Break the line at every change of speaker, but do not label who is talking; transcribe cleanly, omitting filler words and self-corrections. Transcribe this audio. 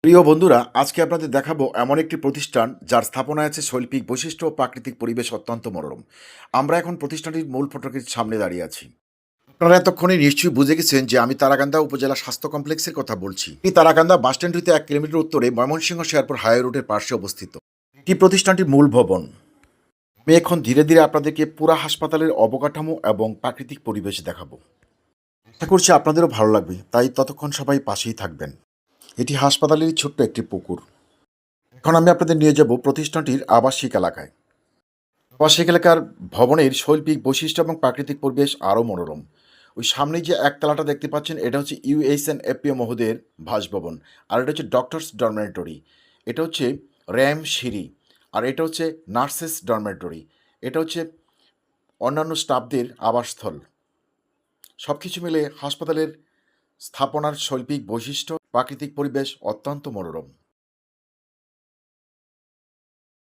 প্রিয় বন্ধুরা, আজকে আপনাদের দেখাবো এমন একটি প্রতিষ্ঠান যার স্থাপনায় আছে শৈল্পিক বৈশিষ্ট্য ও প্রাকৃতিক পরিবেশ অত্যন্ত মনোরম। আমরা এখন প্রতিষ্ঠানটির মূল ফটকের সামনে দাঁড়িয়ে আছি। আপনারা এতক্ষণে নিশ্চয়ই বুঝে গেছেন যে আমি তারাকান্দা উপজেলা স্বাস্থ্য কমপ্লেক্সের কথা বলছি। এই তারাকান্দা বাসস্ট্যান্ড হইতে 1 কিলোমিটার উত্তরে ময়মনসিংহ শেরপুর হাইওয়ে রোডের পাশে অবস্থিত। এটি প্রতিষ্ঠানটির মূল ভবন। আমি এখন ধীরে ধীরে আপনাদেরকে পুরা হাসপাতালের অবকাঠামো এবং প্রাকৃতিক পরিবেশ দেখাবো। আশা করছি আপনাদেরও ভালো লাগবে, তাই ততক্ষণ সবাই পাশেই থাকবেন। এটি হাসপাতালেরই ছোট্ট একটি পুকুর। এখন আমি আপনাদের নিয়ে যাব প্রতিষ্ঠানটির আবাসিক এলাকায়। আবাসিক এলাকার ভবনের শৈল্পিক বৈশিষ্ট্য এবং প্রাকৃতিক পরিবেশ আরও মনোরম। ওই সামনেই যে একতলাটা দেখতে পাচ্ছেন, এটা হচ্ছে ইউএসএন এপিও মহোদয়ের বাসভবন। আর এটা হচ্ছে ডক্টরস ডরমেটরি। এটা হচ্ছে র্যাম সিঁড়ি। আর এটা হচ্ছে নার্সেস ডরমেটরি। এটা হচ্ছে অন্যান্য স্টাফদের আবাসস্থল। সব কিছু মিলে হাসপাতালের স্থাপনার শৈল্পিক বৈশিষ্ট্য, প্রাকৃতিক পরিবেশ অত্যন্ত মনোরম।